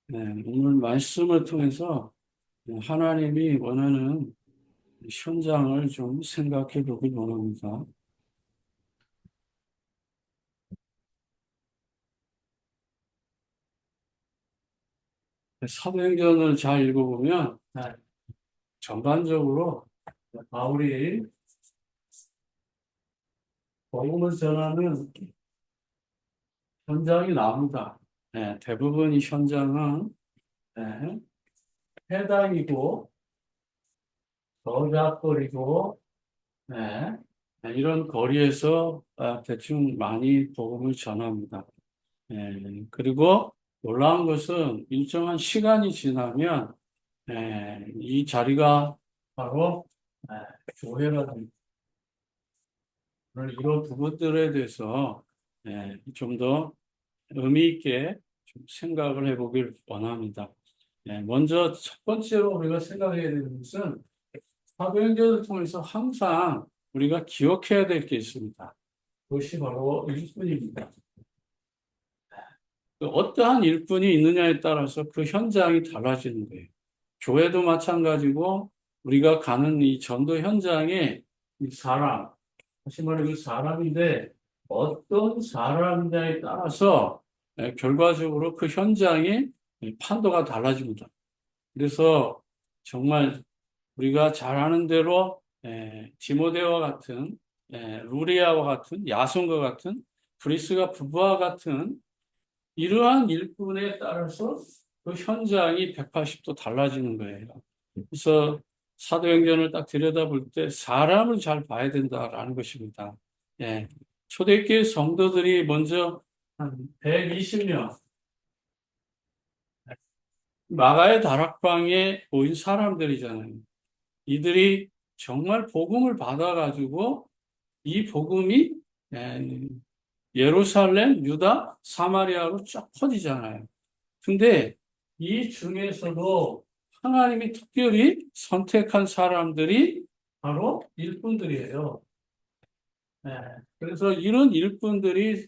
네, 오늘 말씀을 통해서 하나님이 원하는 현장을 좀 생각해 보길 원합니다. 사도행전을 잘 읽어보면 전반적으로 바울이 복음을 전하는 현장이 나옵니다. 대부분 이 현장은 네, 해당이고 저작거리고 네, 이런 거리에서 대충 많이 복음을 전합니다. 그리고 놀라운 것은 일정한 시간이 지나면 이 자리가 바로 에, 교회가 됩니다. 이런 부분들에 대해서 좀 더 의미 있게 좀 생각을 해보길 원합니다. 먼저 첫 번째로 우리가 생각해야 되는 것은 사도행전을 통해서 항상 우리가 기억해야 될 게 있습니다. 그것이 바로 일꾼입니다. 그 어떠한 일꾼이 있느냐에 따라서 그 현장이 달라지는 거예요. 교회도 마찬가지고 우리가 가는 이 전도 현장에 이 사람, 다시 말해 그 사람인데 어떤 사람이냐에 따라서 결과적으로 그 현장의 판도가 달라집니다. 그래서 정말 우리가 잘 아는 대로 디모데와 같은 루리아와 같은 야손과 같은 브리스가 부부와 같은 이러한 일꾼에 따라서 그 현장이 180도 달라지는 거예요. 그래서 사도행전을 딱 들여다볼 때 사람을 잘 봐야 된다라는 것입니다. 초대교회 성도들이 먼저 한 120명, 마가의 다락방에 모인 사람들이잖아요. 이들이 정말 복음을 받아가지고 이 복음이 예루살렘, 유다, 사마리아로 쫙 퍼지잖아요. 근데 이 중에서도 하나님이 특별히 선택한 사람들이 바로 일꾼들이에요. 네. 그래서 이런 일꾼들이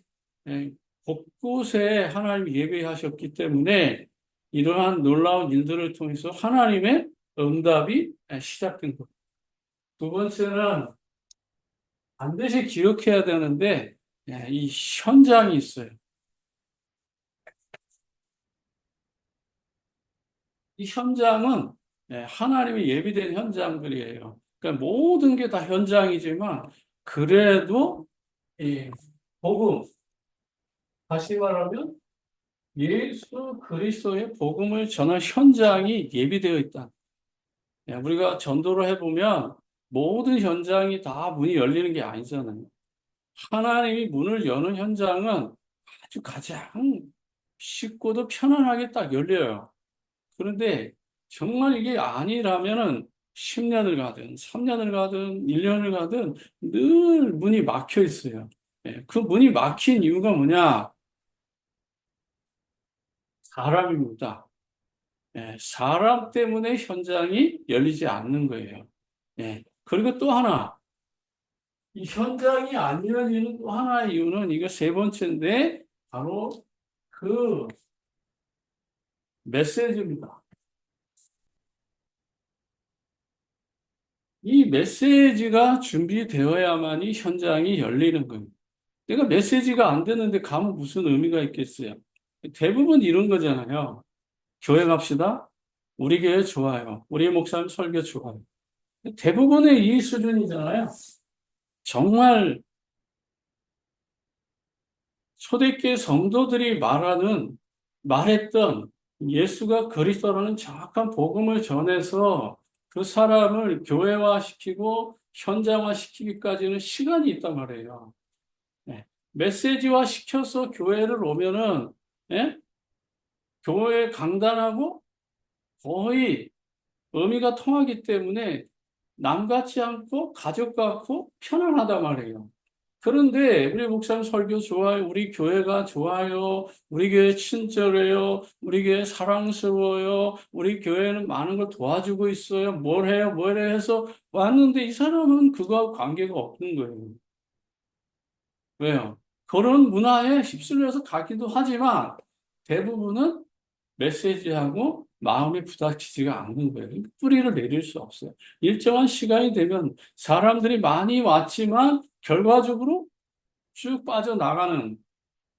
곳곳에 하나님이 예배하셨기 때문에 이러한 놀라운 일들을 통해서 하나님의 응답이 시작된 것. 두 번째는 반드시 기억해야 되는데 이 현장이 있어요. 이 현장은 하나님이 예비된 현장들이에요. 그러니까 모든 게 다 현장이지만 그래도 이 복음, 다시 말하면 예수 그리스도의 복음을 전할 현장이 예비되어 있다. 우리가 전도를 해보면 모든 현장이 다 문이 열리는 게 아니잖아요. 하나님이 문을 여는 현장은 아주 가장 쉽고도 편안하게 딱 열려요. 그런데 정말 이게 아니라면은 10년을 가든 3년을 가든 1년을 가든 늘 문이 막혀 있어요. 그 문이 막힌 이유가 뭐냐? 사람입니다. 사람 때문에 현장이 열리지 않는 거예요. 그리고 또 하나, 이 현장이 안 열리는 또 하나의 이유는 이거 세 번째인데 바로 그 메시지입니다. 이 메시지가 준비되어야만이 현장이 열리는 겁니다. 내가 메시지가 안 되는데 가면 무슨 의미가 있겠어요? 대부분 이런 거잖아요. 교회 갑시다. 우리 교회 좋아요. 우리 목사님 설교 좋아요. 대부분의 이 수준이잖아요. 정말 초대교회 성도들이 말했던 예수가 그리스도라는 정확한 복음을 전해서 그 사람을 교회화시키고 현장화시키기까지는 시간이 있단 말이에요. 메시지화 시켜서 교회를 오면은 예? 교회 강단하고 거의 의미가 통하기 때문에 남 같지 않고 가족 같고 편안하단 말이에요. 그런데 우리 목사님 설교 좋아요. 우리 교회가 좋아요. 우리 교회 친절해요. 우리 교회 사랑스러워요. 우리 교회는 많은 걸 도와주고 있어요. 뭘 해요? 뭘 해요? 해서 왔는데 이 사람은 그거하고 관계가 없는 거예요. 왜요? 그런 문화에 휩쓸려서 가기도 하지만 대부분은 메시지하고 마음이 부닥치지가 않는 거예요. 그러니까 뿌리를 내릴 수 없어요. 일정한 시간이 되면 사람들이 많이 왔지만 결과적으로 쭉 빠져나가는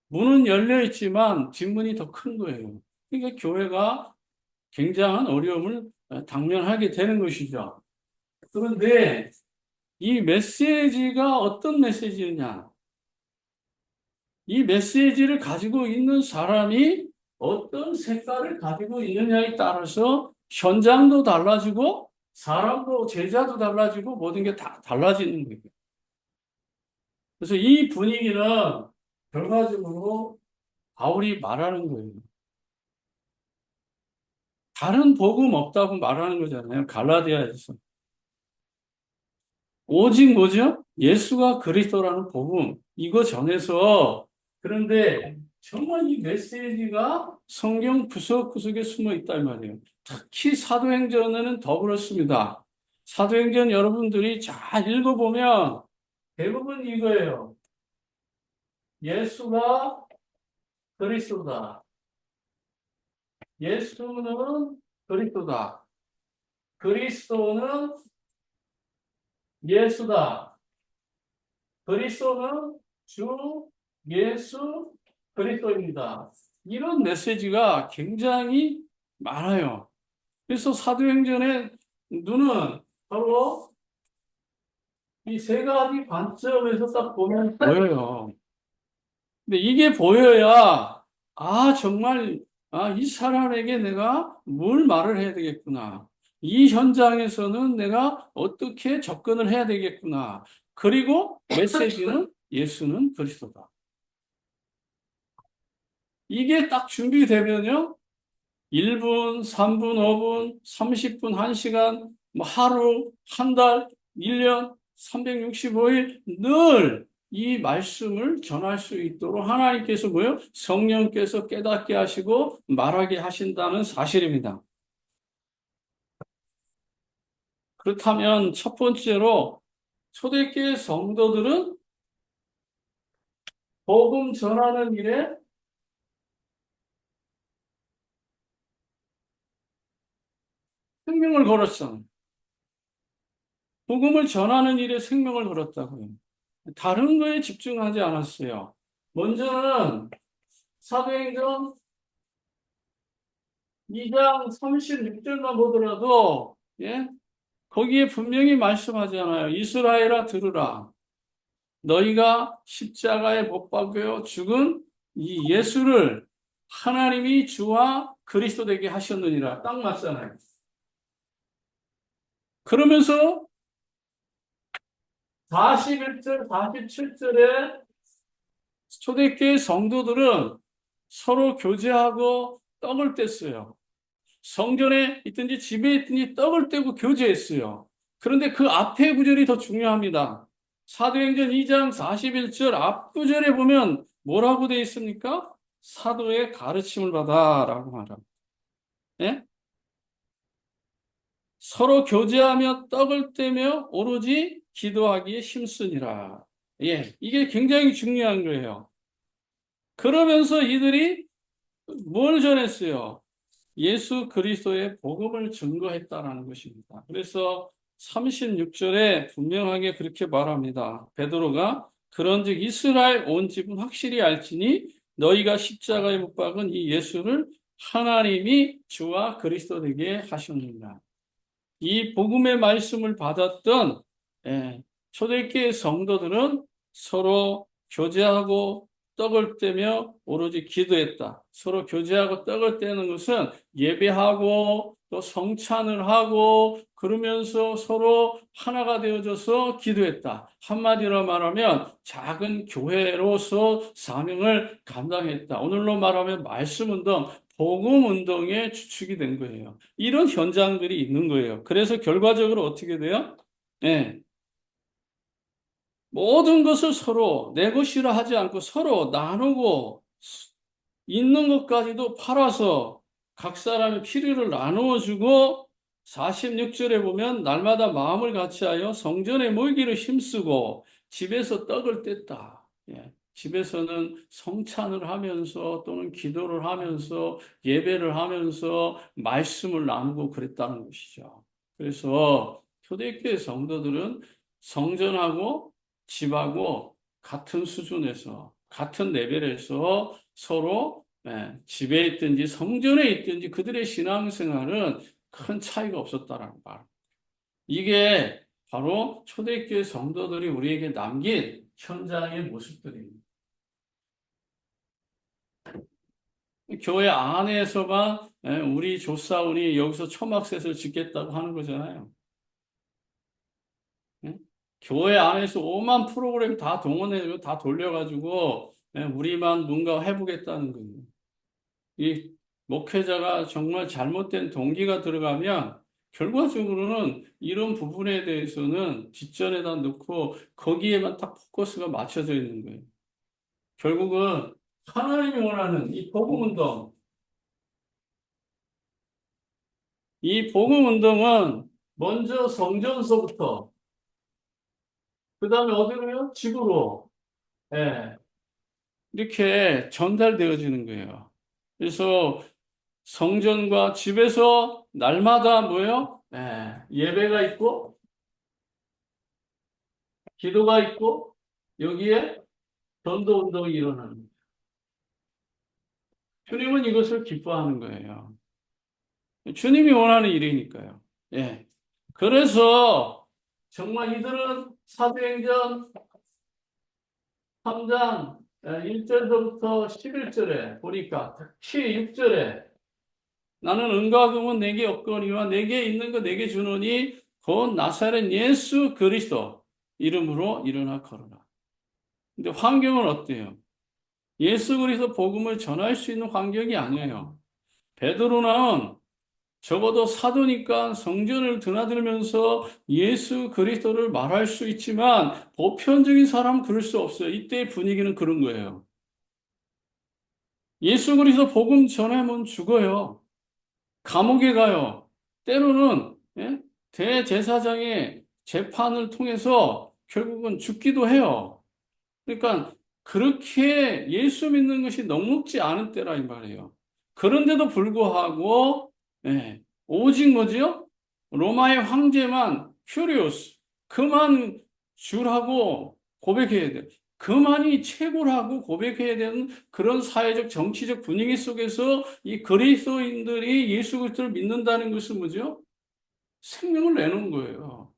문은 열려 있지만 뒷문이 더 큰 거예요. 그러니까 교회가 굉장한 어려움을 당면하게 되는 것이죠. 그런데 이 메시지가 어떤 메시지냐? 이 메시지를 가지고 있는 사람이 어떤 색깔을 가지고 있느냐에 따라서 현장도 달라지고 사람도 제자도 달라지고 모든 게 다 달라지는 거예요. 그래서 이 분위기는 결과적으로 바울이 말하는 거예요. 다른 복음 없다고 말하는 거잖아요. 갈라디아에서. 오직 뭐죠? 예수가 그리스도라는 복음. 이거 전해서 그런데 정말 이 메시지가 성경 구석구석에 숨어 있다 이 말이에요. 특히 사도행전에는 더 그렇습니다. 사도행전 여러분들이 잘 읽어보면 대부분 이거예요. 예수가 그리스도다. 예수는 그리스도다. 그리스도는 예수다. 그리스도는 주 예수 그리스도입니다. 이런 메시지가 굉장히 많아요. 그래서 사도행전의 눈은 바로 이 세 가지 관점에서 딱 보면 보여요. 근데 이게 보여야, 정말, 이 사람에게 내가 뭘 말을 해야 되겠구나. 이 현장에서는 내가 어떻게 접근을 해야 되겠구나. 그리고 메시지는 예수는 그리스도다. 이게 딱 준비되면요. 1분, 3분, 5분, 30분, 1시간, 뭐 하루, 한 달, 1년, 365일 늘 이 말씀을 전할 수 있도록 하나님께서 뭐요? 성령께서 깨닫게 하시고 말하게 하신다는 사실입니다. 그렇다면 첫 번째로 초대교회 성도들은 복음 전하는 일에 생명을 걸었어. 복음을 전하는 일에 생명을 걸었다고요. 다른 거에 집중하지 않았어요. 먼저는 사도행전 2장 36절만 보더라도, 예? 거기에 분명히 말씀하잖아요. 이스라엘아 들으라. 너희가 십자가에 못 박여 죽은 이 예수를 하나님이 주와 그리스도 되게 하셨느니라. 딱 맞잖아요. 그러면서 41절, 47절에 초대교회 성도들은 서로 교제하고 떡을 뗐어요. 성전에 있든지 집에 있든지 떡을 떼고 교제했어요. 그런데 그 앞에 구절이 더 중요합니다. 사도행전 2장 41절 앞 구절에 보면 뭐라고 되어 있습니까? 사도의 가르침을 받아라고 말합니다. 예? 서로 교제하며 떡을 떼며 오로지 기도하기에 힘쓰니라. 예, 이게 굉장히 중요한 거예요. 그러면서 이들이 뭘 전했어요? 예수 그리스도의 복음을 증거했다라는 것입니다. 그래서 36절에 분명하게 그렇게 말합니다. 베드로가 그런즉 이스라엘 온 집은 확실히 알지니 너희가 십자가에 못 박은 이 예수를 하나님이 주와 그리스도 되게 하셨느니라. 이 복음의 말씀을 받았던 초대교회 성도들은 서로 교제하고 떡을 떼며 오로지 기도했다. 서로 교제하고 떡을 떼는 것은 예배하고 또 성찬을 하고 그러면서 서로 하나가 되어져서 기도했다. 한마디로 말하면 작은 교회로서 사명을 감당했다. 오늘로 말하면 말씀 운동, 복음 운동의 주축이 된 거예요. 이런 현장들이 있는 거예요. 그래서 결과적으로 어떻게 돼요? 예. 모든 것을 서로 내 것이라 하지 않고 서로 나누고 있는 것까지도 팔아서 각 사람의 필요를 나누어 주고 46절에 보면 날마다 마음을 같이하여 성전에 모이기를 힘쓰고 집에서 떡을 뗐다. 예. 집에서는 성찬을 하면서 또는 기도를 하면서 예배를 하면서 말씀을 나누고 그랬다는 것이죠. 그래서 초대교회 성도들은 성전하고 집하고 같은 수준에서 같은 레벨에서 서로 집에 있든지 성전에 있든지 그들의 신앙생활은 큰 차이가 없었다라는 말. 이게 바로 초대교회 성도들이 우리에게 남긴 현장의 모습들입니다. 교회 안에서만 우리 조사원이 여기서 초막셋을 짓겠다고 하는 거잖아요. 예? 교회 안에서 오만 프로그램 다 동원해서 다 돌려가지고 우리만 뭔가 해보겠다는 거예요. 이 목회자가 정말 잘못된 동기가 들어가면 결과적으로는 이런 부분에 대해서는 뒷전에다 놓고 거기에만 딱 포커스가 맞춰져 있는 거예요. 결국은 하나님이 원하는 이 복음운동, 이 복음운동은 먼저 성전서부터 그 다음에 어디로요? 집으로 이렇게 전달되어지는 거예요. 그래서 성전과 집에서 날마다 뭐예요? 예배가 있고 기도가 있고 여기에 전도 운동이 일어나는 거예요. 주님은 이것을 기뻐하는 거예요. 주님이 원하는 일이니까요. 예. 그래서 정말 이들은 사도행전 3장 1절부터 11절에 보니까 특히 6절에 나는 은과 금은 내게 없거니와 내게 있는 거 내게 주노니 곧 나사렛 예수 그리스도 이름으로 일어나 걸어라. 근데 환경은 어때요? 예수 그리스도 복음을 전할 수 있는 환경이 아니에요. 베드로는 적어도 사도니까 성전을 드나들면서 예수 그리스도를 말할 수 있지만 보편적인 사람은 그럴 수 없어요. 이때의 분위기는 그런 거예요. 예수 그리스도 복음 전하면 죽어요. 감옥에 가요. 때로는 대제사장의 재판을 통해서 결국은 죽기도 해요. 그러니까 그렇게 예수 믿는 것이 녹록지 않은 때라 이 말이에요. 그런데도 불구하고 오직 뭐지요? 로마의 황제만 큐리오스 그만 주라고 고백해야 돼. 그만이 최고라고 고백해야 되는 그런 사회적 정치적 분위기 속에서 이 그리스도인들이 예수 그리스도를 믿는다는 것은 뭐죠? 생명을 내놓은 거예요.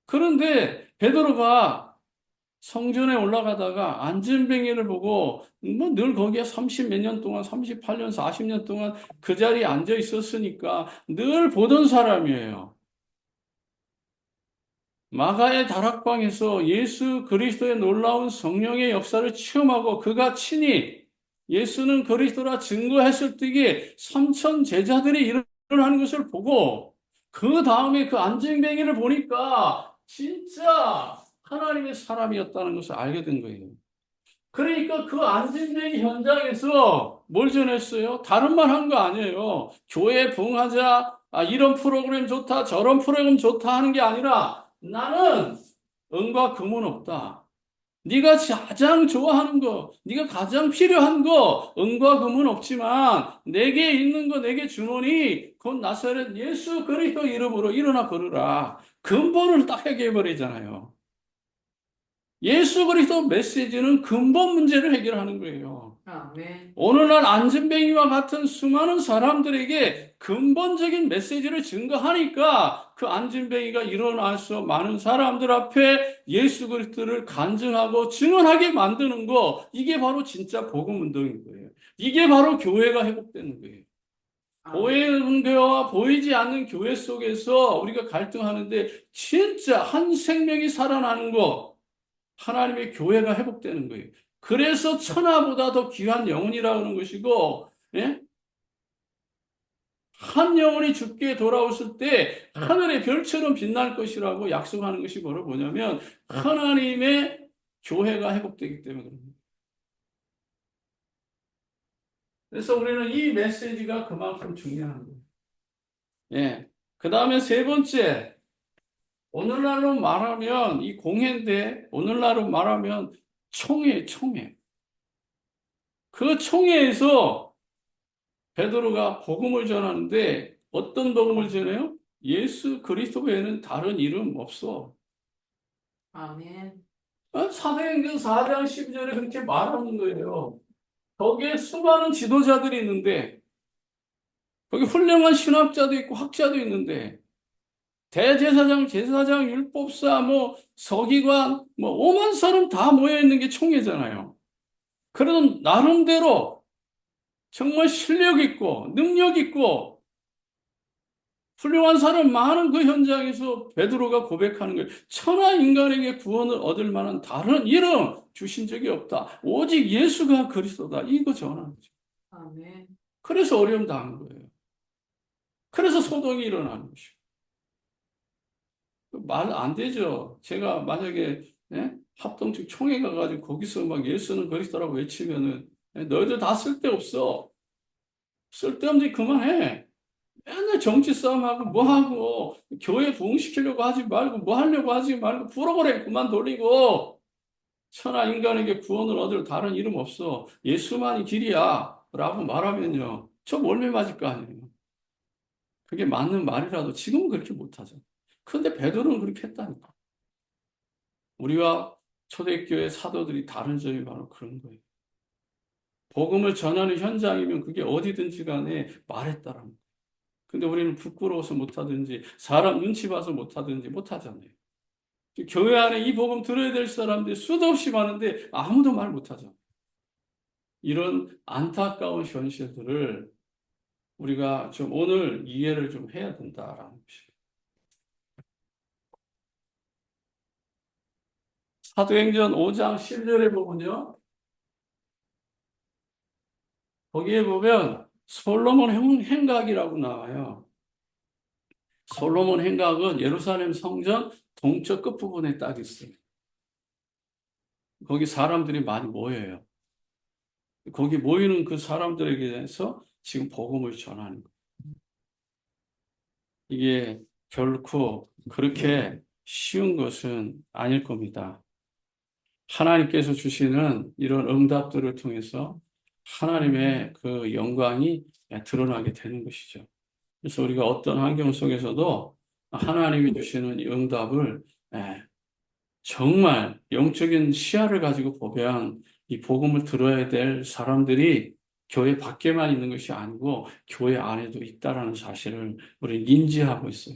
그런데 베드로가 성전에 올라가다가 안전뱅이를 보고 뭐 늘 거기에 30 몇 년 동안 38년 40년 동안 그 자리에 앉아 있었으니까 늘 보던 사람이에요. 마가의 다락방에서 예수 그리스도의 놀라운 성령의 역사를 체험하고 그가 친히 예수는 그리스도라 증거했을 때에 3천 제자들이 일어나는 것을 보고 그 다음에 그 안전뱅이를 보니까 진짜 하나님의 사람이었다는 것을 알게 된 거예요. 그러니까 그 안진뱅이 현장에서 뭘 전했어요? 다른 말 한 거 아니에요. 교회 부흥하자, 이런 프로그램 좋다, 저런 프로그램 좋다 하는 게 아니라 나는 은과 금은 없다. 네가 가장 좋아하는 거, 네가 가장 필요한 거, 은과 금은 없지만 내게 있는 거 내게 주노니 곧 나사렛 예수 그리스도 이름으로 일어나 걸으라. 근본을 딱 해결해 버리잖아요. 예수 그리스도 메시지는 근본 문제를 해결하는 거예요. 아멘. 오늘날 안전뱅이와 같은 수많은 사람들에게 근본적인 메시지를 증거하니까 그 안전뱅이가 일어나서 많은 사람들 앞에 예수 그리스도를 간증하고 증언하게 만드는 거, 이게 바로 진짜 복음 운동인 거예요. 이게 바로 교회가 회복되는 거예요. 보이는 교회와 보이지 않는 교회 속에서 우리가 갈등하는데 진짜 한 생명이 살아나는 거, 하나님의 교회가 회복되는 거예요. 그래서 천하보다 더 귀한 영혼이라는 것이고, 한 영혼이 죽게 돌아왔을 때 하늘의 별처럼 빛날 것이라고 약속하는 것이 뭐냐면 하나님의 교회가 회복되기 때문에 그럽니다. 그래서 우리는 이 메시지가 그만큼 중요한 거예요. 그 다음에 세 번째, 오늘날로 말하면 이 공회인데 오늘날로 말하면 총회. 그 총회에서 베드로가 복음을 전하는데 어떤 복음을 전해요? 예수 그리스도 외에는 다른 이름 없어. 아멘. 사도행전 4장 12절에 그렇게 말하는 거예요. 거기에 수많은 지도자들이 있는데 거기 훌륭한 신학자도 있고 학자도 있는데 대제사장, 제사장, 율법사, 뭐 서기관, 뭐 오만 사람 다 모여 있는 게 총회잖아요. 그래도 나름대로 정말 실력 있고 능력 있고 훌륭한 사람 많은 그 현장에서 베드로가 고백하는 거예요. 천하 인간에게 구원을 얻을 만한 다른 이름 주신 적이 없다. 오직 예수가 그리스도다. 이거 전하는 거죠. 아멘. 그래서 어려움 당한 거예요. 그래서 소동이 일어나는 것이고. 말 안 되죠. 제가 만약에 합동측 총회 가가지고 거기서 막 예수는 그리스도라고 외치면은 너희들 다 쓸데없어. 쓸데없니 그만해. 맨날 정치 싸움하고 뭐 하고 교회 부흥시키려고 하지 말고 뭐 하려고 하지 말고 프로그램 그만 돌리고 천하 인간에게 구원을 얻을 다른 이름 없어. 예수만이 길이야. 라고 말하면요. 저 멀미 맞을 거 아니에요. 그게 맞는 말이라도 지금은 그렇게 못하죠. 그런데 베드로는 그렇게 했다니까. 우리와 초대교회 사도들이 다른 점이 바로 그런 거예요. 복음을 전하는 현장이면 그게 어디든지 간에 말했다라는 거예요. 근데 우리는 부끄러워서 못하든지 사람 눈치 봐서 못하든지 못하잖아요. 교회 안에 이 복음 들어야 될 사람들이 수도 없이 많은데 아무도 말 못하죠. 이런 안타까운 현실들을 우리가 좀 오늘 이해를 좀 해야 된다라는 것입니다. 사도행전 5장 10절에 보면요. 거기에 보면 솔로몬 행각이라고 나와요. 솔로몬 행각은 예루살렘 성전 동쪽 끝부분에 딱 있어요. 거기 사람들이 많이 모여요. 거기 모이는 그 사람들에게 대해서 지금 복음을 전하는 거예요. 이게 결코 그렇게 쉬운 것은 아닐 겁니다. 하나님께서 주시는 이런 응답들을 통해서 하나님의 그 영광이 드러나게 되는 것이죠. 그래서 우리가 어떤 환경 속에서도 하나님이 주시는 이 응답을 정말 영적인 시야를 가지고 보면 이 복음을 들어야 될 사람들이 교회 밖에만 있는 것이 아니고 교회 안에도 있다라는 사실을 우리 인지하고 있어요.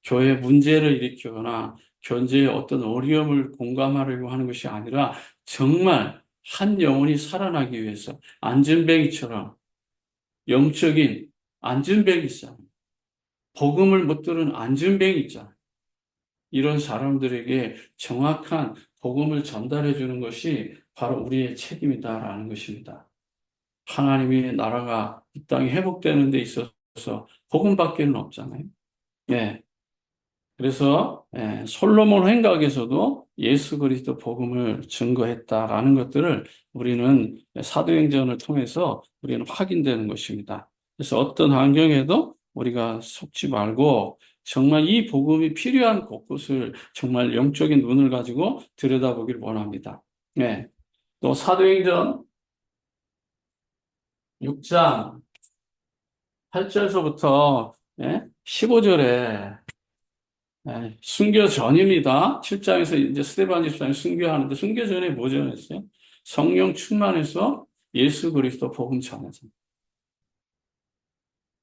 교회 문제를 일으키거나 교제의 어떤 어려움을 공감하려고 하는 것이 아니라 정말 한 영혼이 살아나기 위해서 안전뱅이처럼 영적인 안전뱅이 있잖아요. 복음을 못 들은 안전뱅이 있잖아요. 이런 사람들에게 정확한 복음을 전달해 주는 것이 바로 우리의 책임이다라는 것입니다. 하나님의 나라가 이 땅에 회복되는 데 있어서 복음밖에는 없잖아요. 예. 그래서 솔로몬 행각에서도 예수 그리스도 복음을 증거했다라는 것들을 우리는 사도행전을 통해서 우리는 확인되는 것입니다. 그래서 어떤 환경에도 우리가 속지 말고 정말 이 복음이 필요한 곳곳을 정말 영적인 눈을 가지고 들여다보길 원합니다. 네. 또 사도행전 6장 8절서부터 15절에 순교 전입니다. 7장에서 이제 스데반 집사님 순교하는데 순교 전에 뭐 전했어요? 성령 충만해서 예수 그리스도 복음 전하죠.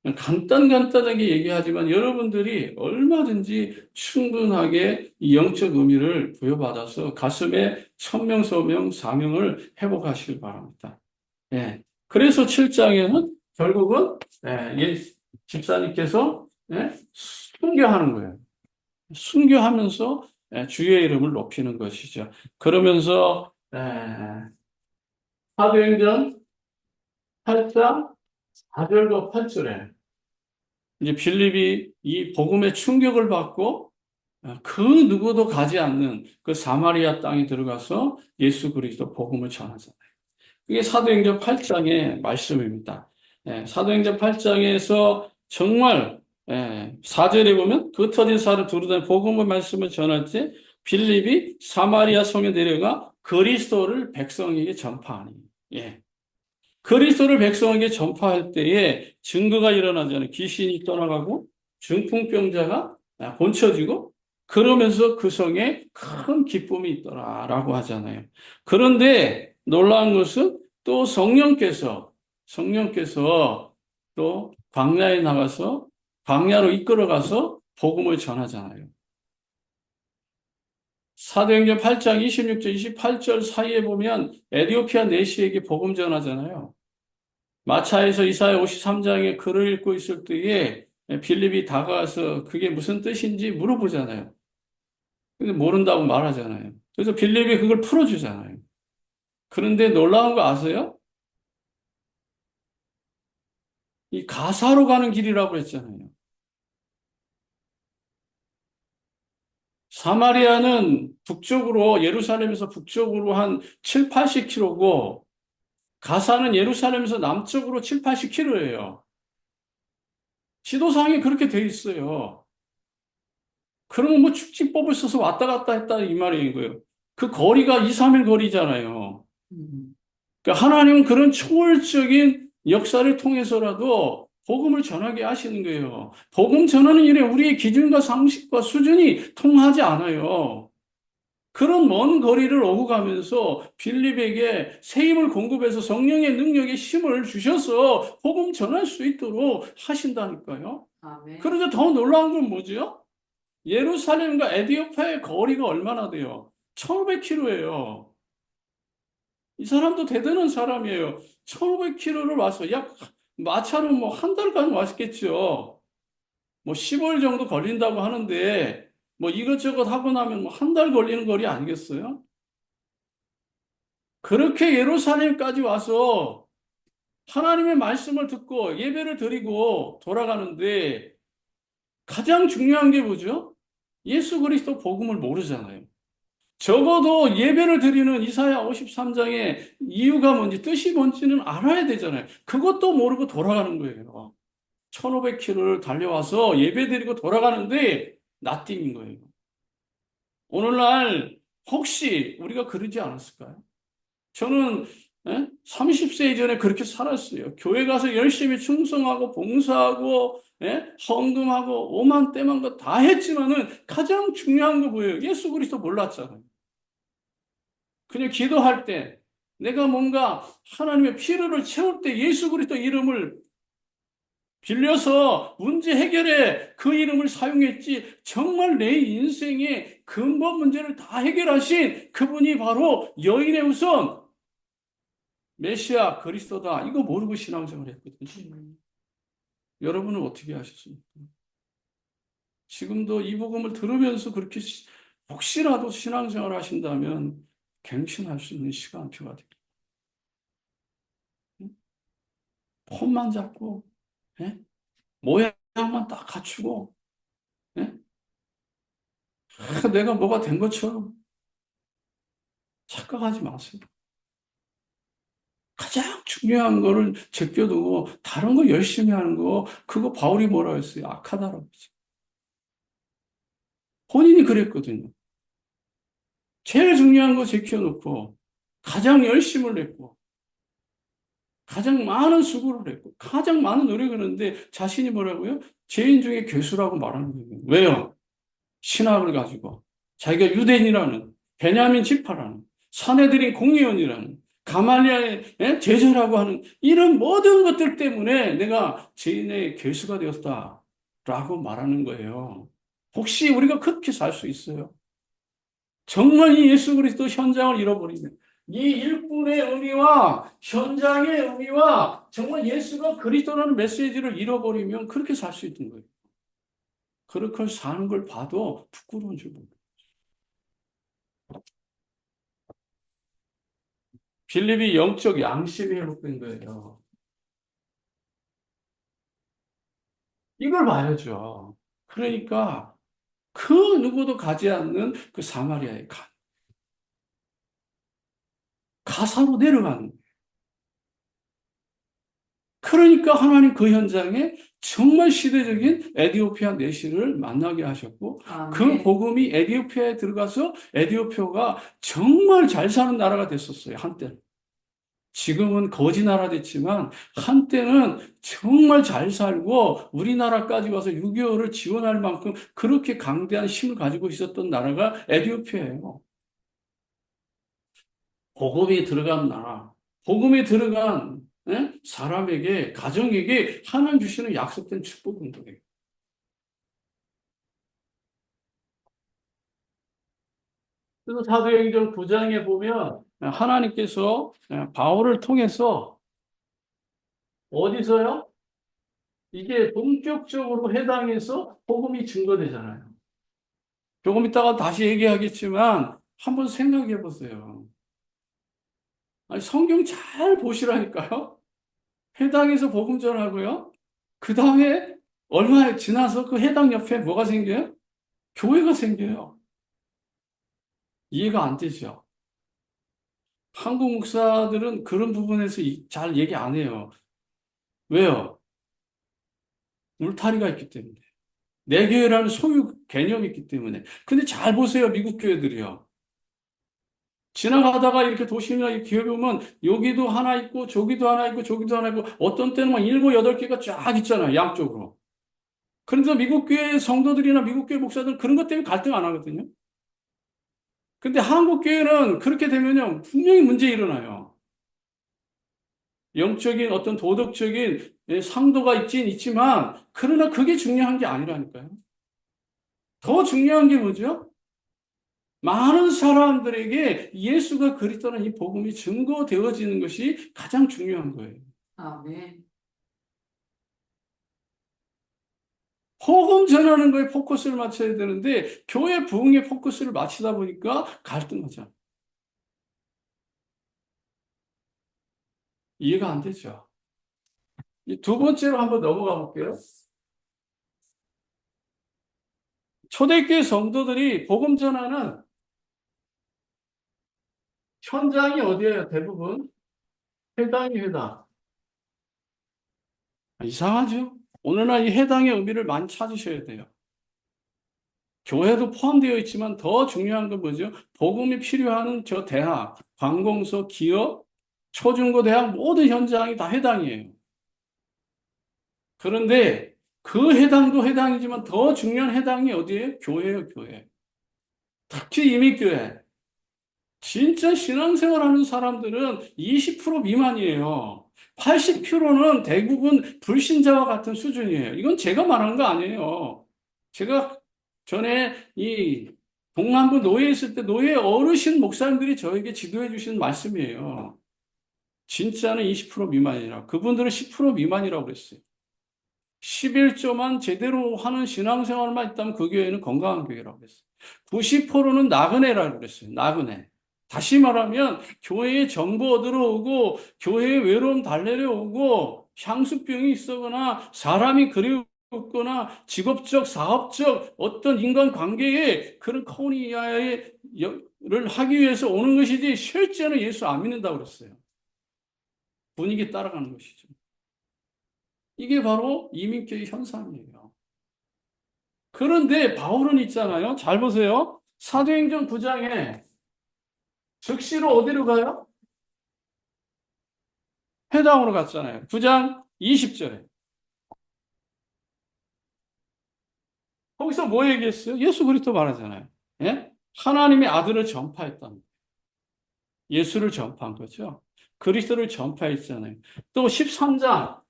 간단하게 얘기하지만 여러분들이 얼마든지 충분하게 이 영적 의미를 부여받아서 가슴에 천명소명 사명을 회복하시길 바랍니다. 예. 그래서 7장에는 결국은 집사님께서 순교하는 거예요. 순교하면서 주의 이름을 높이는 것이죠. 그러면서 사도행전 8장 4절과 8절에 이제 빌립이 이 복음의 충격을 받고 그 누구도 가지 않는 그 사마리아 땅에 들어가서 예수 그리스도 복음을 전하잖아요. 그게 사도행전 8장의 말씀입니다. 사도행전 8장에서 정말 4절에 보면 그 터진 사람 두루다니 복음의 말씀을 전할 때 빌립이 사마리아 성에 내려가 그리스도를 백성에게 전파하니. 예. 그리스도를 백성에게 전파할 때에 증거가 일어나잖아요. 귀신이 떠나가고 중풍병자가 고쳐지고 그러면서 그 성에 큰 기쁨이 있더라라고 하잖아요. 그런데 놀라운 것은 또 성령께서 또 광야에 나가서 광야로 이끌어가서 복음을 전하잖아요. 사도행전 8장 26절, 28절 사이에 보면 에디오피아 내시에게 복음 전하잖아요. 마차에서 이사야 53장의 글을 읽고 있을 때에 빌립이 다가와서 그게 무슨 뜻인지 물어보잖아요. 근데 모른다고 말하잖아요. 그래서 빌립이 그걸 풀어주잖아요. 그런데 놀라운 거 아세요? 이 가사로 가는 길이라고 했잖아요. 사마리아는 북쪽으로, 예루살렘에서 북쪽으로 한 7, 80km고, 가사는 예루살렘에서 남쪽으로 7, 80km예요. 지도상에 그렇게 돼 있어요. 그러면 뭐 축지법을 써서 왔다 갔다 했다 이 말인 거예요. 그 거리가 2, 3일 거리잖아요. 음. 그러니까 하나님은 그런 초월적인 역사를 통해서라도 복음을 전하게 하시는 거예요. 복음 전하는 일에 우리의 기준과 상식과 수준이 통하지 않아요. 그런 먼 거리를 오고 가면서 빌립에게 새 힘을 공급해서 성령의 능력에 힘을 주셔서 복음 전할 수 있도록 하신다니까요. 아멘. 그런데 더 놀라운 건 뭐죠? 예루살렘과 에디오피아의 거리가 얼마나 돼요? 1500km예요. 이 사람도 대단한 사람이에요. 1500km를 와서 약 마차로 뭐 한 달간 왔겠죠. 뭐 15일 정도 걸린다고 하는데 뭐 이것저것 하고 나면 뭐 한 달 걸리는 거리 아니겠어요? 그렇게 예루살렘까지 와서 하나님의 말씀을 듣고 예배를 드리고 돌아가는데 가장 중요한 게 뭐죠? 예수 그리스도 복음을 모르잖아요. 적어도 예배를 드리는 이사야 53장의 이유가 뭔지, 뜻이 뭔지는 알아야 되잖아요. 그것도 모르고 돌아가는 거예요. 1500km를 달려와서 예배 드리고 돌아가는데 나띵인 거예요. 오늘날 혹시 우리가 그러지 않았을까요? 저는 30세 이전에 그렇게 살았어요. 교회 가서 열심히 충성하고 봉사하고 헌금하고 오만 때만 거 다 했지만은 가장 중요한 거 뭐예요? 예수 그리스도 몰랐잖아요. 그냥 기도할 때 내가 뭔가 하나님의 필요를 채울 때 예수 그리스도 이름을 빌려서 문제 해결에 그 이름을 사용했지 정말 내 인생의 근본 문제를 다 해결하신 그분이 바로 여인의 우선 메시아 그리스도다. 이거 모르고 신앙생활 했거든요. 여러분은 어떻게 하셨습니까? 지금도 이 복음을 들으면서 그렇게 혹시라도 신앙생활 하신다면 갱신할 수 있는 시간표가 됩니다. 폰만 잡고 예? 모양만 딱 갖추고 예? 내가 뭐가 된 것처럼 착각하지 마세요. 가장 중요한 거를 제껴두고 다른 거 열심히 하는 거 그거 바울이 뭐라 했어요? 악하다라고 했어요. 본인이 그랬거든요. 제일 중요한 거 제껴놓고 가장 열심을 냈고 가장 많은 수고를 했고 가장 많은 노력을 했는데 자신이 뭐라고요? 죄인 중에 괴수라고 말하는 거예요. 왜요? 신학을 가지고 자기가 유대인이라는 베냐민 지파라는 사내들인 공회원이라는 가말리아의 제자라고 하는 이런 모든 것들 때문에 내가 죄인의 괴수가 되었다라고 말하는 거예요. 혹시 우리가 그렇게 살 수 있어요? 정말 이 예수 그리스도 현장을 잃어버리면 이 일꾼의 의미와 현장의 의미와 정말 예수가 그리스도라는 메시지를 잃어버리면 그렇게 살 수 있는 거예요. 그렇게 사는 걸 봐도 부끄러운 줄 모르겠어요. 빌립이 영적 양심이 회복된 거예요. 이걸 봐야죠. 그러니까 그 누구도 가지 않는 그 사마리아의 간. 가사로 내려가는 거예요. 그러니까 하나님 그 현장에 정말 시대적인 에디오피아 내시를 만나게 하셨고, 그 아멘. 복음이 에디오피아에 들어가서 에디오피아가 정말 잘 사는 나라가 됐었어요, 한때는. 지금은 거지 나라 됐지만 한때는 정말 잘 살고 우리나라까지 와서 6.25를 지원할 만큼 그렇게 강대한 힘을 가지고 있었던 나라가 에티오피아예요. 복음이 들어간 나라, 복음이 들어간 사람에게, 가정에게 하나님 주시는 약속된 축복인 거예요. 그래서 사도행전 9장에 보면 하나님께서 바울을 통해서 어디서요? 이게 본격적으로 해당해서 복음이 증거되잖아요. 조금 이따가 다시 얘기하겠지만 한번 생각해 보세요. 아니, 성경 잘 보시라니까요. 해당에서 복음 전하고요. 그 다음에 얼마 지나서 그 해당 옆에 뭐가 생겨요? 교회가 생겨요. 이해가 안 되죠. 한국 목사들은 그런 부분에서 잘 얘기 안 해요. 왜요? 울타리가 있기 때문에. 내 교회라는 소유 개념이 있기 때문에. 근데 잘 보세요, 미국 교회들이요. 지나가다가 이렇게 도시나 이 기업에 보면 여기도 하나 있고 저기도 하나 있고 저기도 하나 있고 어떤 때는 막 일곱 여덟 개가 쫙 있잖아요, 양쪽으로. 그런데 미국 교회 성도들이나 미국 교회 목사들은 그런 것 때문에 갈등 안 하거든요. 근데 한국 교회는 그렇게 되면요 분명히 문제 일어나요. 영적인 어떤 도덕적인 상도가 있긴 있지만 그러나 그게 중요한 게 아니라니까요. 더 중요한 게 뭐죠? 많은 사람들에게 예수가 그리스도라는 이 복음이 증거되어지는 것이 가장 중요한 거예요. 아멘. 복음 전하는 거에 포커스를 맞춰야 되는데 교회 부흥에 포커스를 맞추다 보니까 갈등하죠. 이해가 안 되죠. 이 두 번째로 한번 넘어가 볼게요. 초대교회 성도들이 복음 전하는 현장이 어디예요? 대부분 해당이 해당. 이상하죠? 오늘날 이 해당의 의미를 많이 찾으셔야 돼요. 교회도 포함되어 있지만 더 중요한 건 뭐죠? 복음이 필요한 저 대학, 관공서, 기업, 초중고 대학 모든 현장이 다 해당이에요. 그런데 그 해당도 해당이지만 더 중요한 해당이 어디예요? 교회예요, 교회. 특히 이민교회. 진짜 신앙생활 하는 사람들은 20% 미만이에요. 80%는 대부분 불신자와 같은 수준이에요. 이건 제가 말한 거 아니에요. 제가 전에 이 동남부 노예에 있을 때 노예 어르신 목사님들이 저에게 지도해 주신 말씀이에요. 진짜는 20% 미만이라. 그분들은 10% 미만이라고 그랬어요. 11조만 제대로 하는 신앙생활만 있다면 그 교회는 건강한 교회라고 그랬어요. 90%는 나그네라고 그랬어요. 나그네. 다시 말하면 교회에 정보 얻으러 오고 교회에 외로움 달래려 오고 향수병이 있거나 사람이 그리웠거나 직업적 사업적 어떤 인간관계에 그런 코니아를 하기 위해서 오는 것이지 실제는 예수 안 믿는다고 그랬어요. 분위기 따라가는 것이죠. 이게 바로 이민교의 현상이에요. 그런데 바울은 있잖아요. 잘 보세요. 사도행전 9장에 즉시로 어디로 가요? 회당으로 갔잖아요. 9장 20절에. 거기서 뭐 얘기했어요? 예수 그리스도 말하잖아요. 예? 하나님의 아들을 전파했다는 예수를 전파한 거죠. 그리스도를 전파했잖아요. 또 13장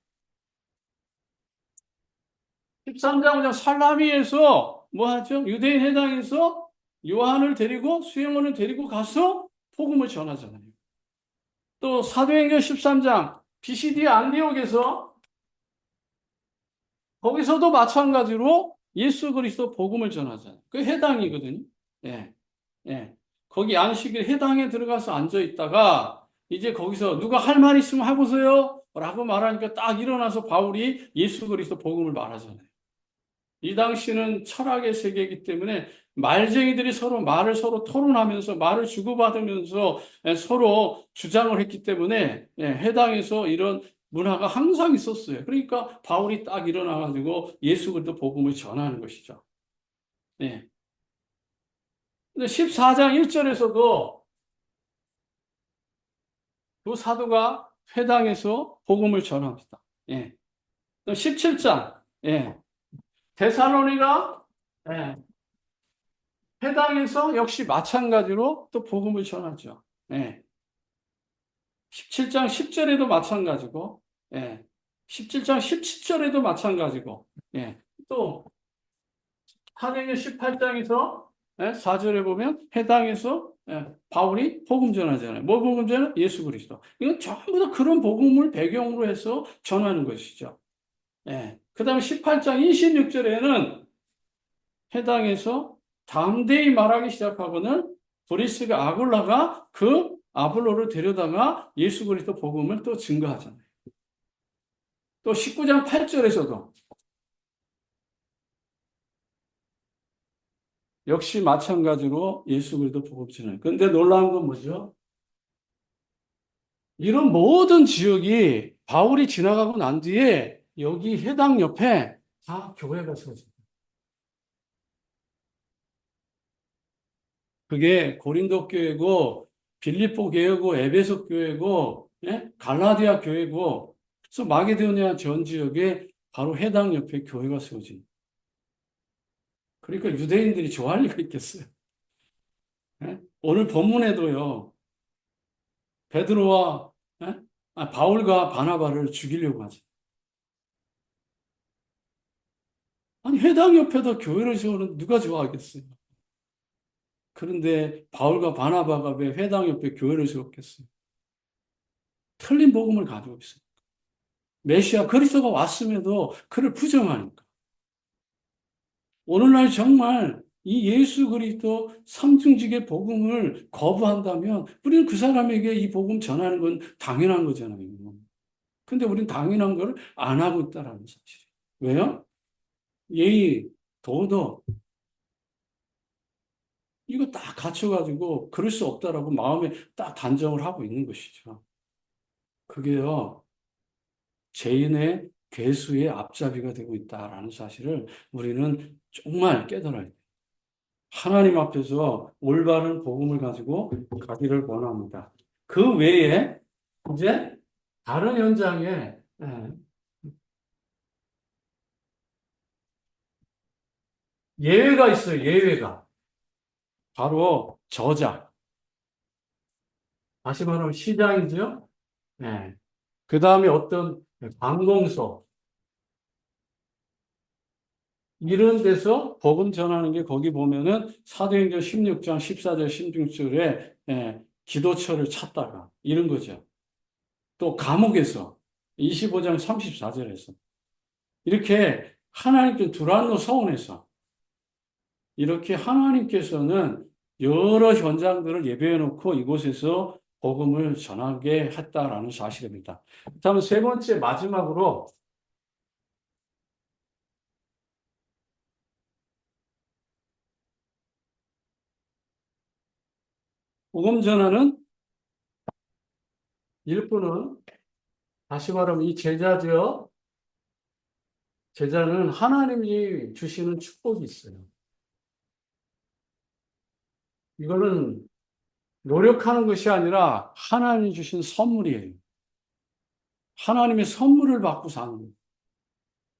13장 살라미에서 뭐 하죠? 유대인 회당에서 요한을 데리고 수영원을 데리고 가서 복음을 전하잖아요. 또 사도행전 13장 비시디 안디옥에서 거기서도 마찬가지로 예수 그리스도 복음을 전하잖아요. 그 해당이거든요. 예, 예. 거기 안식일 해당에 들어가서 앉아 있다가 이제 거기서 누가 할 말 있으면 해보세요. 라고 말하니까 딱 일어나서 바울이 예수 그리스도 복음을 말하잖아요. 이 당시는 철학의 세계이기 때문에 말쟁이들이 서로 말을 서로 토론하면서 말을 주고받으면서 서로 주장을 했기 때문에 해당에서 이런 문화가 항상 있었어요. 그러니까 바울이 딱 일어나가지고 예수 그리스도 복음을 전하는 것이죠. 예. 근데 14장 1절에서도 두 사도가 회당에서 복음을 전합니다. 예. 또 17장, 예. 데살로니가, 예. 회당에서 역시 마찬가지로 또 복음을 전하죠. 예. 17장 10절에도 마찬가지고, 예. 17장 17절에도 마찬가지고, 예. 또, 사도행전 18장에서 4절에 보면 해당에서 바울이 복음 전하잖아요. 뭐 복음 전해? 예수 그리스도. 이건 전부 다 그런 복음을 배경으로 해서 전하는 것이죠. 예. 그 다음에 18장 26절에는 해당에서 담대히 말하기 시작하고는 브리스가 아굴라가 그 아볼로를 데려다가 예수 그리스도 복음을 또 증거하잖아요. 또 19장 8절에서도 역시 마찬가지로 예수 그리스도 복음 전해요. 그런데 놀라운 건 뭐죠? 이런 모든 지역이 바울이 지나가고 난 뒤에 여기 해당 옆에 다 교회가 세워집니다. 그게 고린도 교회고 빌립보 교회고 에베소 교회고 갈라디아 교회고 그래서 마게도니아 전 지역에 바로 해당 옆에 교회가 세워집니다. 그러니까 유대인들이 좋아할 리가 있겠어요. 오늘 본문에도요. 베드로와 바울과 바나바를 죽이려고 하죠. 아니 회당 옆에다 교회를 세우는 누가 좋아하겠어요? 그런데 바울과 바나바가 왜 회당 옆에 교회를 세웠겠어요? 틀린 복음을 가지고 있어요. 메시아 그리스도가 왔음에도 그를 부정하니까. 오늘날 정말 이 예수 그리스도 삼중직의 복음을 거부한다면 우리는 그 사람에게 이 복음 전하는 건 당연한 거잖아요. 근데 우리는 당연한 걸 안 하고 있다라는 사실이에요. 왜요? 예의, 도덕, 이거 딱 갖춰가지고 그럴 수 없다라고 마음에 딱 단정을 하고 있는 것이죠. 그게요, 죄인의 괴수의 앞잡이가 되고 있다라는 사실을 우리는 정말 깨달아야 돼요. 하나님 앞에서 올바른 복음을 가지고 가기를 원합니다. 그 외에 이제 다른 현장에 예외가 있어요. 예외가. 바로 저작. 다시 말하면 시장이죠. 네. 그 다음에 어떤 관공서. 이런 데서 복음 전하는 게 거기 보면은 사도행전 16장 14절 16절에 기도처를 찾다가 이런 거죠. 또 감옥에서 25장 34절에서 이렇게 하나님께 두란노 서원에서 이렇게 하나님께서는 여러 현장들을 예배해 놓고 이곳에서 복음을 전하게 했다라는 사실입니다. 다음 세 번째 마지막으로 복음 전하는 일꾼은 다시 말하면 이 제자죠. 제자는 하나님이 주시는 축복이 있어요. 이거는 노력하는 것이 아니라 하나님이 주신 선물이에요. 하나님의 선물을 받고 사는 거예요.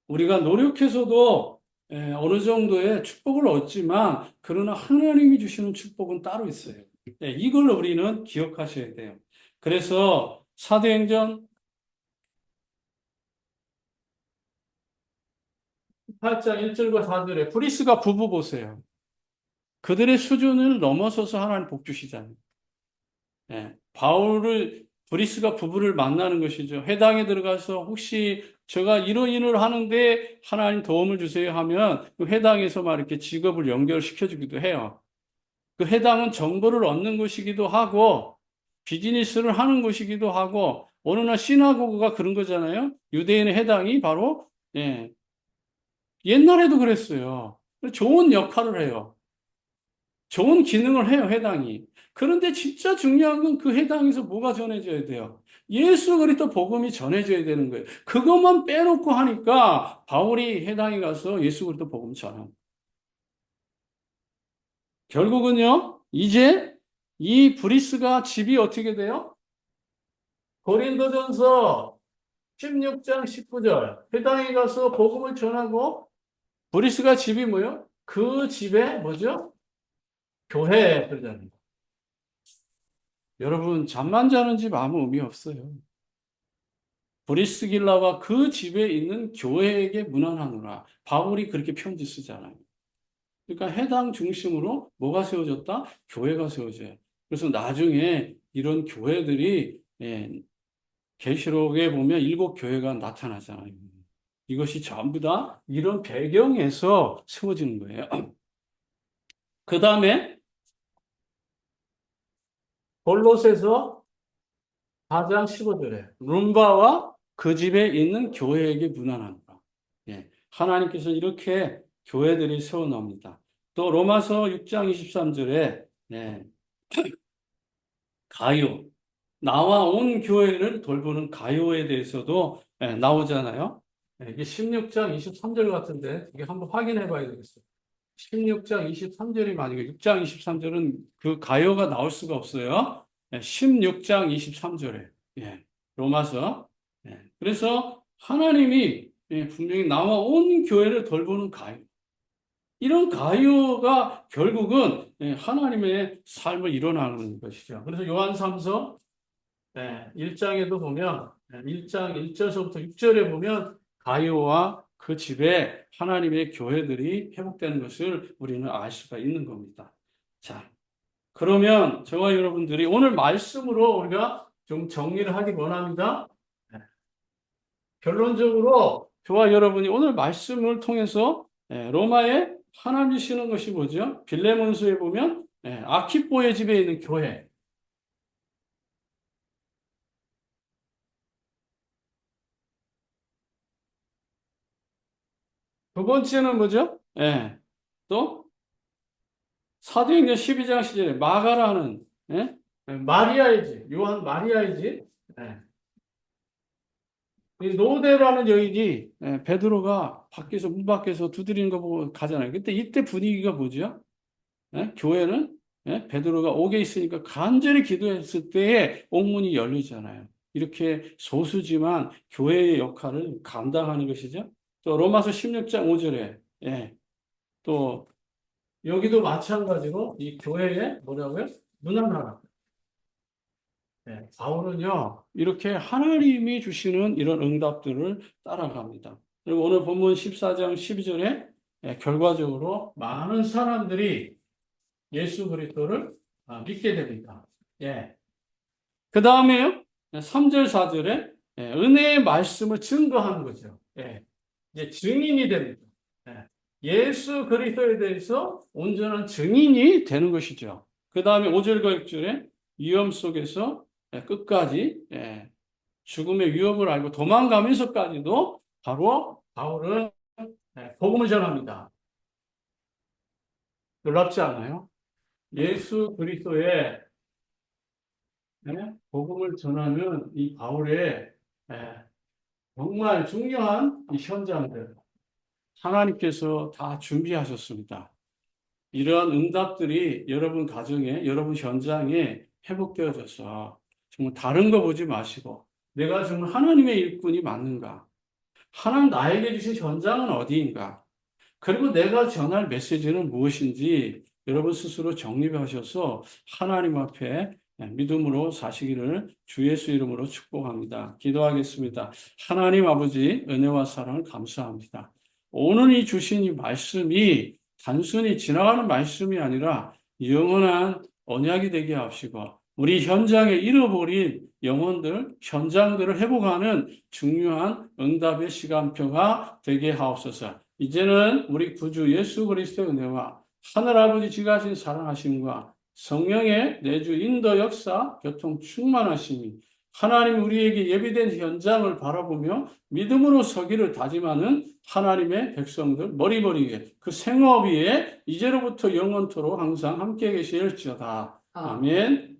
우리가 노력해서도 어느 정도의 축복을 얻지만 그러나 하나님이 주시는 축복은 따로 있어요. 이걸 우리는 기억하셔야 돼요. 그래서 사도행전 8장 1절과 4절에 브리스가 부부 보세요. 그들의 수준을 넘어서서 하나님 복 주시잖아요. 바울을 브리스가 부부를 만나는 것이죠. 회당에 들어가서 혹시 제가 이런 일을 하는데 하나님 도움을 주세요 하면 그 회당에서 막 이렇게 직업을 연결시켜 주기도 해요. 그 회당은 정보를 얻는 곳이기도 하고 비즈니스를 하는 곳이기도 하고 어느 날 시나고그가 그런 거잖아요. 유대인의 회당이 바로 옛날에도 그랬어요. 좋은 역할을 해요. 좋은 기능을 해요, 해당이. 그런데 진짜 중요한 건 그 해당에서 뭐가 전해져야 돼요? 예수 그리스도 복음이 전해져야 되는 거예요. 그것만 빼놓고 하니까 바울이 해당에 가서 예수 그리스도 복음 전합니다. 결국은요, 이제 이 브리스가 집이 어떻게 돼요? 고린도전서 16장 19절. 해당에 가서 복음을 전하고 브리스가 집이 뭐요? 그 집에 뭐죠? 교회 그러잖아요. 여러분 잠만 자는 집 아무 의미 없어요. 브리스길라와 그 집에 있는 교회에게 문안하노라. 바울이 그렇게 편지 쓰잖아요. 그러니까 해당 중심으로 뭐가 세워졌다? 교회가 세워져요. 그래서 나중에 이런 교회들이 계시록에 보면 7교회가 나타나잖아요. 이것이 전부 다 이런 배경에서 세워지는 거예요. 그 다음에 골로새서 4장 15절에 룸바와 그 집에 있는 교회에게 문안한다. 예, 하나님께서 이렇게 교회들이 세워놓습니다. 또 로마서 6장 23절에 가요, 나와 온 교회를 돌보는 가요에 대해서도 나오잖아요. 이게 16장 23절 같은데 이게 한번 확인해 봐야 되겠어요. 16장 23절이 아니고 6장 23절은 그 가요가 나올 수가 없어요. 16장 23절에 로마서. 그래서 하나님이 분명히 나와 온 교회를 돌보는 가요. 이런 가요가 결국은 하나님의 삶을 일어나는 것이죠. 그래서 요한 3서 1장에도 보면 1장 1절서부터 6절에 보면 가요와 그 집에 하나님의 교회들이 회복되는 것을 우리는 알 수가 있는 겁니다. 자, 그러면 저와 여러분들이 오늘 말씀으로 우리가 좀 정리를 하기 원합니다. 결론적으로 저와 여러분이 오늘 말씀을 통해서 로마에 하나님 주시는 것이 뭐죠? 빌레몬서에 보면 아키포의 집에 있는 교회. 두 번째는 뭐죠? 또 사도행전 12장 시절에 마가라는 마리아의 집, 요한 마리아의 집, 이 노대라는 여인이 베드로가 밖에서 문 밖에서 두드리는 거 보고 가잖아요. 그때 이때 분위기가 뭐죠? 교회는 베드로가 옥에 있으니까 간절히 기도했을 때에 옥문이 열리잖아요. 이렇게 소수지만 교회의 역할을 감당하는 것이죠. 또 로마서 16장 5절에 또 여기도 마찬가지로 이 교회에 뭐라고요? 문안하라. 바울은요 이렇게 하나님이 주시는 이런 응답들을 따라갑니다. 그리고 오늘 본문 14장 12절에 결과적으로 많은 사람들이 예수 그리스도를 믿게 됩니다. 그 다음에요 3절 4절에 은혜의 말씀을 증거하는 거죠. 이제 증인이 됩니다. 예수 그리스도에 대해서 온전한 증인이 되는 것이죠. 그 다음에 5절과 6절에 위험 속에서 끝까지 죽음의 위협을 알고 도망가면서까지도 바로 바울은 복음을 전합니다. 놀랍지 않아요? 예수 그리스도의 복음을 전하는 이 바울의 정말 중요한 이 현장들 하나님께서 다 준비하셨습니다. 이러한 응답들이 여러분 가정에, 여러분 현장에 회복되어져서 정말 다른 거 보지 마시고 내가 정말 하나님의 일꾼이 맞는가? 하나님 나에게 주신 현장은 어디인가? 그리고 내가 전할 메시지는 무엇인지 여러분 스스로 정립하셔서 하나님 앞에 믿음으로 사시기를 주 예수 이름으로 축복합니다. 기도하겠습니다. 하나님 아버지 은혜와 사랑을 감사합니다. 오늘 이 주신 이 말씀이 단순히 지나가는 말씀이 아니라 영원한 언약이 되게 하시고 우리 현장에 잃어버린 영혼들, 현장들을 회복하는 중요한 응답의 시간표가 되게 하옵소서. 이제는 우리 구주 예수 그리스도의 은혜와 하늘아버지 지가신 사랑하심과 성령의 내주 인도 역사 교통 충만하심이 하나님 우리에게 예비된 현장을 바라보며 믿음으로 서기를 다짐하는 하나님의 백성들 머리머리 위에 그 생업 위에 이제로부터 영원토록 항상 함께 계실지어다. 아멘.